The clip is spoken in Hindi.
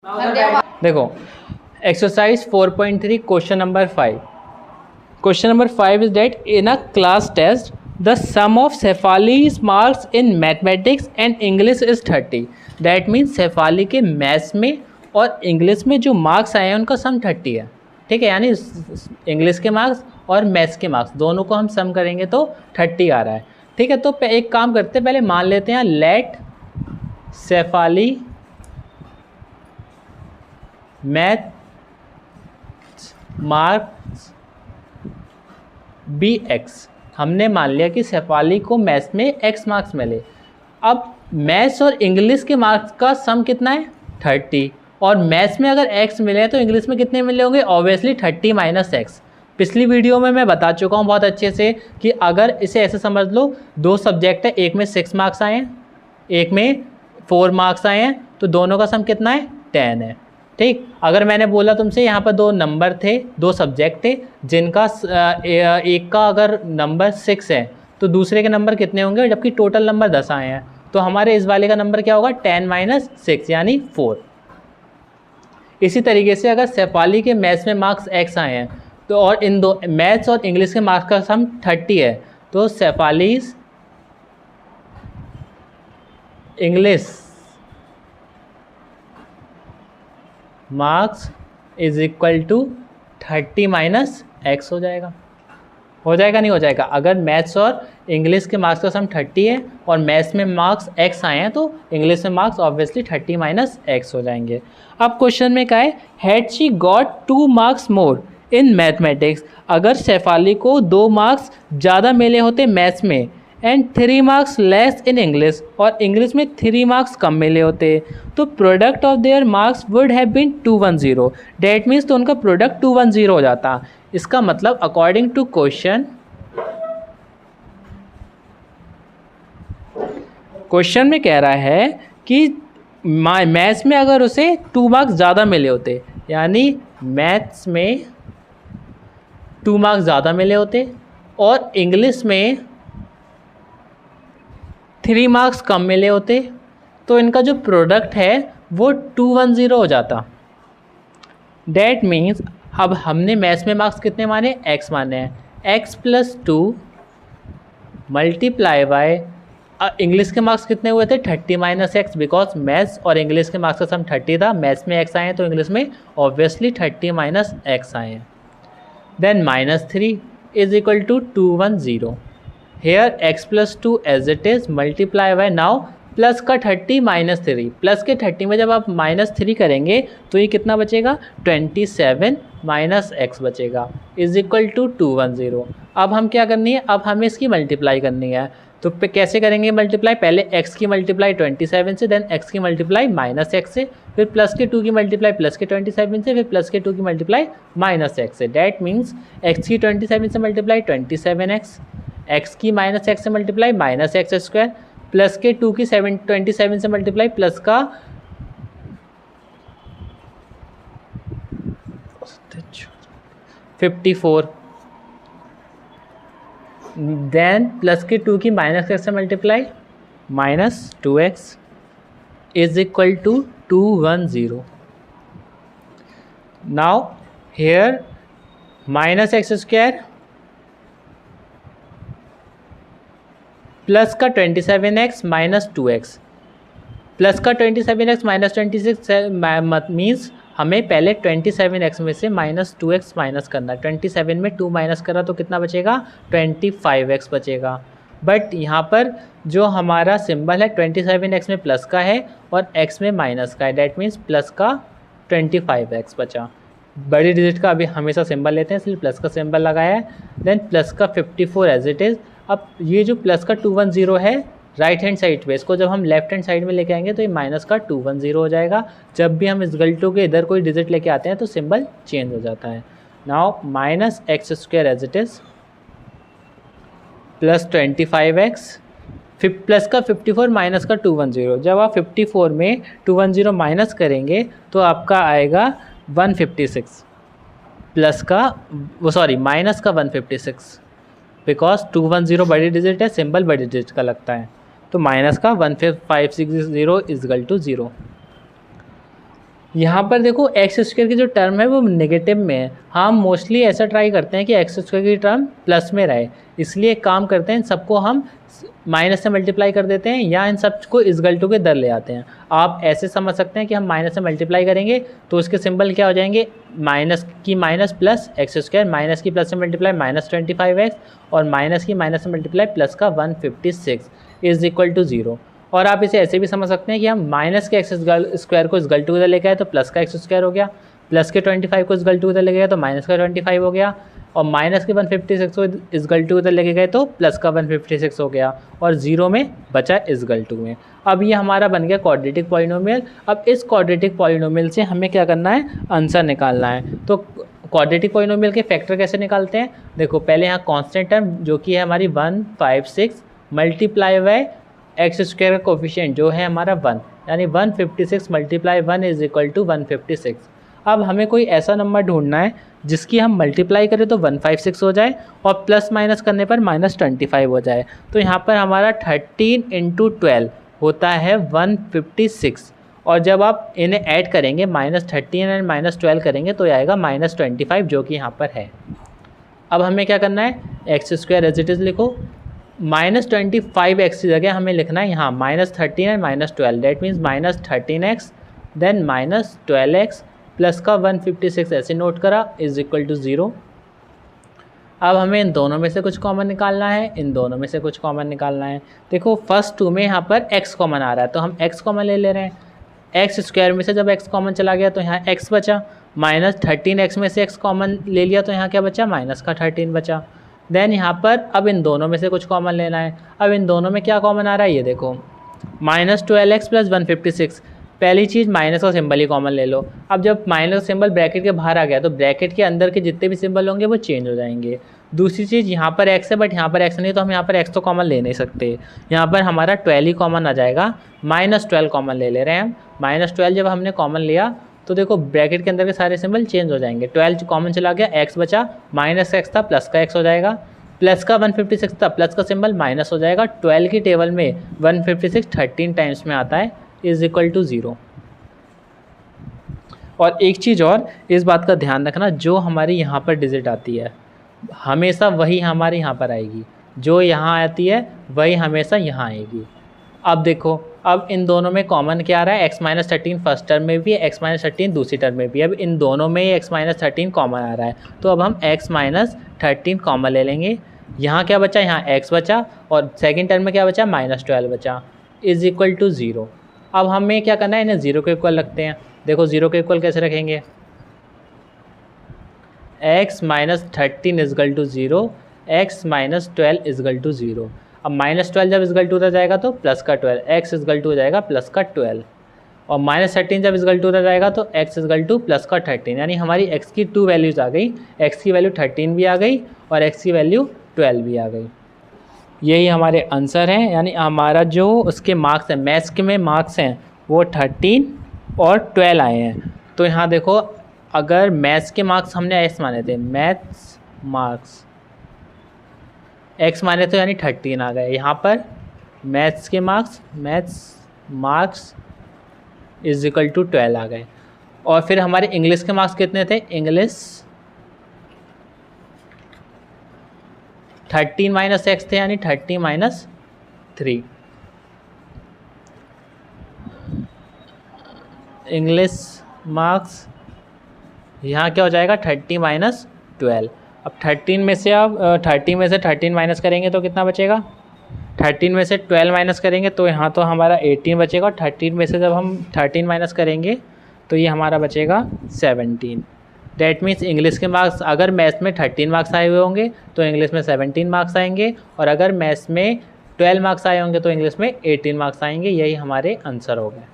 देखो exercise 4.3 question number 5. Question number 5 is that in a class test, the sum of Cephali's marks in mathematics and English is 30. That means Cephali के मैथ्स में और इंग्लिश में जो मार्क्स आए हैं उनका सम 30 है. ठीक है, यानी इंग्लिश के मार्क्स और मैथ्स के मार्क्स दोनों को हम सम करेंगे तो 30 आ रहा है. ठीक है, तो एक काम करते हैं, पहले मान लेते हैं let Cephali math marks be X. हमने मान लिया कि Cephali को मैथ्स में एक्स मार्क्स मिले. अब मैथ्स और इंग्लिश के मार्क्स का सम कितना है 30, और मैथ्स में अगर एक्स मिले हैं तो इंग्लिश में कितने मिले होंगे, ऑब्वियसली 30 माइनस एक्स. पिछली वीडियो में मैं बता चुका हूँ बहुत अच्छे से कि अगर इसे ऐसे समझ लो, दो सब्जेक्ट है, एक में 6 मार्क्स आए हैं, एक में 4 मार्क्स आए हैं, तो दोनों का सम कितना है 10 है. ठीक, अगर मैंने बोला तुमसे यहाँ पर दो नंबर थे, दो सब्जेक्ट थे, जिनका एक का अगर नंबर 6 है तो दूसरे के नंबर कितने होंगे, जबकि टोटल नंबर 10 आए हैं, तो हमारे इस वाले का नंबर क्या होगा 10 माइनस 6 यानी 4. इसी तरीके से अगर Cephali के मैथ्स में मार्क्स x आए हैं तो और इन दो मैथ्स और इंग्लिश के मार्क्स का सम 30 है, तो Cephali's English marks is equal to 30 माइनस एक्स हो जाएगा. हो जाएगा नहीं हो जाएगा. अगर मैथ्स और इंग्लिश के मार्क्स का सम 30 है और मैथ्स में मार्क्स एक्स आए हैं तो इंग्लिश में मार्क्स ऑब्वियसली 30 माइनस एक्स हो जाएंगे. अब क्वेश्चन में क्या है, had she got 2 marks more in mathematics. अगर Cephali को 2 मार्क्स ज़्यादा मिले होते मैथ्स में and 3 marks less in English, और इंग्लिश में 3 मार्क्स कम मिले होते, तो product of their marks would have been 210. That means तो उनका प्रोडक्ट 210 हो जाता. इसका मतलब अकॉर्डिंग टू क्वेश्चन में कह रहा है कि मैथ्स में अगर उसे 2 मार्क्स ज़्यादा मिले होते, यानी मैथ्स में 2 मार्क्स ज़्यादा मिले होते और इंग्लिश में 3 मार्क्स कम मिले होते, तो इनका जो प्रोडक्ट है वो 210 हो जाता. डैट मीन्स अब हमने मैथ्स में मार्क्स कितने माने, x माने हैं, x plus 2 multiply by English के मार्क्स कितने हुए थे 30 माइनस एक्स, बिकॉज मैथ्स और इंग्लिश के मार्क्स का सम 30 था. मैथ्स में x आए हैं तो इंग्लिश में ऑब्वियसली 30 माइनस एक्स आए हैं. Then -3 is equal to 210. Here x plus 2 as it is multiply by now plus का 30 माइनस 3. प्लस के 30 में जब आप -3 करेंगे तो ये कितना बचेगा 27 माइनस एक्स बचेगा इज इक्वल टू 210. अब हम क्या करनी है, अब हमें इसकी मल्टीप्लाई करनी है. तो कैसे करेंगे मल्टीप्लाई, पहले x की मल्टीप्लाई 27 से, देन x की मल्टीप्लाई माइनस एक्स से, फिर प्लस के 2 की मल्टीप्लाई प्लस के 27 से, फिर प्लस के 2 की मल्टीप्लाई माइनस एक्स से. डैट मीन्स x की 27 से मल्टीप्लाई 27x, x की माइनस एक्स से multiply minus X square, plus के 2 की 27 से मल्टीप्लाई प्लस का 54, देन प्लस के 2 की माइनस एक्स से multiply minus 2x is equal to 210. Now here minus X square plus का 27x माइनस 2x, प्लस का 27x माइनस 26 मीन्स हमें पहले 27x में से माइनस 2x माइनस करना है. 27 में 2 माइनस करा तो कितना बचेगा 25x बचेगा. बट यहाँ पर जो हमारा सिंबल है 27x में प्लस का है और x में माइनस का है, डैट मीन्स प्लस का 25x बचा. बड़ी डिजिट का अभी हमेशा सिंबल लेते हैं इसलिए प्लस का सिंबल लगाया है. देन प्लस का 54 एज इट इज़. अब ये जो प्लस का 210 है राइट हैंड साइड पे, इसको जब हम लेफ्ट हैंड साइड में लेके आएंगे तो ये माइनस का 210 हो जाएगा. जब भी हम इस गलटों के इधर कोई डिजिट लेके आते हैं तो सिंबल चेंज हो जाता है. Now minus X square as it is plus 25x, फिर प्लस का 54 माइनस का 210. जब आप 54 में 210 माइनस करेंगे तो आपका आएगा 156, प्लस का माइनस का 156, बिकॉज 210 बड़ी डिजिट है, सिंबल बड़ी डिजिट का लगता है, तो माइनस का 1560 इजगल टू 0. यहाँ पर देखो एक्स स्क्वायर की जो टर्म है वो नेगेटिव में है। हम मोस्टली ऐसा ट्राई करते हैं कि एक्स स्क्वायर की टर्म प्लस में रहे, इसलिए एक काम करते हैं इन सबको हम माइनस से मल्टीप्लाई कर देते हैं या इन सब को इजगल टू के दर ले आते हैं। आप ऐसे समझ सकते हैं कि हम माइनस से मल्टीप्लाई करेंगे तो उसके सिंबल क्या हो जाएंगे, माइनस की minus plus x square, minus की प्लस से मल्टीप्लाई -25x और माइनस की माइनस से मल्टीप्लाई प्लस का 156 इज इक्वल टू 0। और आप इसे ऐसे भी समझ सकते हैं कि हम माइनस के एक्स स्क्वायर को इजगल टू के इधर लेके आए तो प्लस का एक्स स्क्वायर हो गया, प्लस के 25 को इजगल टू इधर लेके गए तो माइनस का 25 हो गया, और माइनस के 156 को इजगल टू इधर लेके गए तो प्लस का 156 हो गया, और 0 में बचा इजगल टू में। अब ये हमारा बन गया क्वाड्रेटिक पॉलिनोमियल। अब इस क्वाड्रेटिक पॉलिनोमियल से हमें क्या करना है, आंसर निकालना है। तो क्वाड्रेटिक पॉलिनोमियल के फैक्टर कैसे निकालते हैं, देखो पहले यहाँ कांस्टेंट टर्म जो कि है हमारी 156 मल्टीप्लाई बाय एक्स स्क्वायर का कोफिशिएंट जो है हमारा 1, यानी 156 मल्टीप्लाई 1 इज इक्वल टू 156। अब हमें कोई ऐसा नंबर ढूंढना है जिसकी हम मल्टीप्लाई करें तो 156 हो जाए और प्लस माइनस करने पर -25 हो जाए। तो यहाँ पर हमारा 13 × 12 होता है 156, और जब आप इन्हें ऐड करेंगे -13 एंड -12 करेंगे तो आएगा -25 जो कि यहाँ पर है। अब हमें क्या करना है, X square as it is लिखो, -25x की जगह हमें लिखना है यहाँ -13 and -12, that means -13x then -12x plus का 156 ऐसे नोट करा इज इक्वल टू 0। अब हमें इन दोनों में से कुछ कॉमन निकालना है, इन दोनों में से कुछ कॉमन निकालना है। देखो फर्स्ट टू में यहाँ पर x कॉमन आ रहा है तो हम x कॉमन ले रहे हैं। एक्स स्क्वायर में से जब x कॉमन चला गया तो यहाँ x बचा, -13x में से x कॉमन ले लिया तो यहाँ क्या बचा, माइनस का 13 बचा। देन यहाँ पर अब इन दोनों में से कुछ कॉमन लेना है। अब इन दोनों में क्या कॉमन आ रहा है, ये देखो -12x प्लस 156। पहली चीज़ माइनस का सिंबल ही कॉमन ले लो। अब जब माइनस सिंबल ब्रैकेट के बाहर आ गया तो ब्रैकेट के अंदर के जितने भी सिंबल होंगे वो चेंज हो जाएंगे। दूसरी चीज़ यहाँ पर x है बट यहाँ पर x नहीं, तो हम यहाँ पर x तो कॉमन ले नहीं सकते, यहाँ पर हमारा 12 ही कॉमन आ जाएगा, -12 कॉमन ले रहे हैं हम। -12 जब हमने कॉमन लिया तो देखो ब्रैकेट के अंदर के सारे सिंबल चेंज हो जाएंगे। 12 कॉमन चला गया, x बचा, -x था प्लस का x हो जाएगा, प्लस का 156 था प्लस का सिंबल माइनस हो जाएगा। 12 की टेबल में 156 13 टाइम्स में आता है इज इक्वल टू 0। और एक चीज़ और इस बात का ध्यान रखना, जो हमारी यहाँ पर डिजिट आती है हमेशा वही हमारे यहाँ पर आएगी, जो यहाँ आती है वही हमेशा यहाँ आएगी। अब देखो अब इन दोनों में कॉमन क्या आ रहा है, x-13 फर्स्ट टर्म में भी है, x-13 दूसरी टर्म में भी है। अब इन दोनों में ही x-13 कॉमन आ रहा है तो अब हम x-13 कॉमन ले लेंगे। यहाँ क्या बचा, यहाँ x बचा, और सेकंड टर्म में क्या बचा, -12 बचा इज इक्वल टू 0। अब हमें क्या करना है, इन्हें 0 के इक्वल रखते हैं। देखो 0 के इक्वल कैसे रखेंगे, x-13 is equal to 0, x-12 is equal to 0। अब -12 जब इजगल टू उधर जाएगा तो प्लस का 12, x इजगल टू हो जाएगा प्लस का 12, और -13 जब इजगल टू उधर जाएगा तो x इजगल टू प्लस का 13, यानी हमारी x की 2 वैल्यूज़ आ गई, x की वैल्यू 13 भी आ गई और x की वैल्यू 12 भी आ गई। यही हमारे आंसर हैं, यानी हमारा जो उसके मार्क्स हैं, मैथ्स के में मार्क्स हैं वो 13 और 12 आए हैं। तो यहाँ देखो अगर मैथ्स के मार्क्स हमने ऐसे माने थे, मैथ्स मार्क्स x माने तो यानी 13 आ गए, यहाँ पर मैथ्स के मार्क्स इज इक्वल टू 12 आ गए। और फिर हमारे इंग्लिश के मार्क्स कितने थे, इंग्लिश 13 - x थे, यानी 30 - 3। इंग्लिश मार्क्स यहाँ क्या हो जाएगा, 30 - 12। अब 13 में से आप 30 में से 13 माइनस करेंगे तो कितना बचेगा, 13 में से 12 माइनस करेंगे तो यहाँ तो हमारा 18 बचेगा। 13 में से जब हम 13 माइनस करेंगे तो ये हमारा बचेगा 17। डैट मीन्स इंग्लिश के मार्क्स अगर मैथ्स में 13 मार्क्स आए हुए होंगे तो इंग्लिश में 17 मार्क्स आएंगे, और अगर मैथ्स में 12 मार्क्स आए होंगे तो इंग्लिश में 18 मार्क्स आएंगे। यही हमारे आंसर हो गए।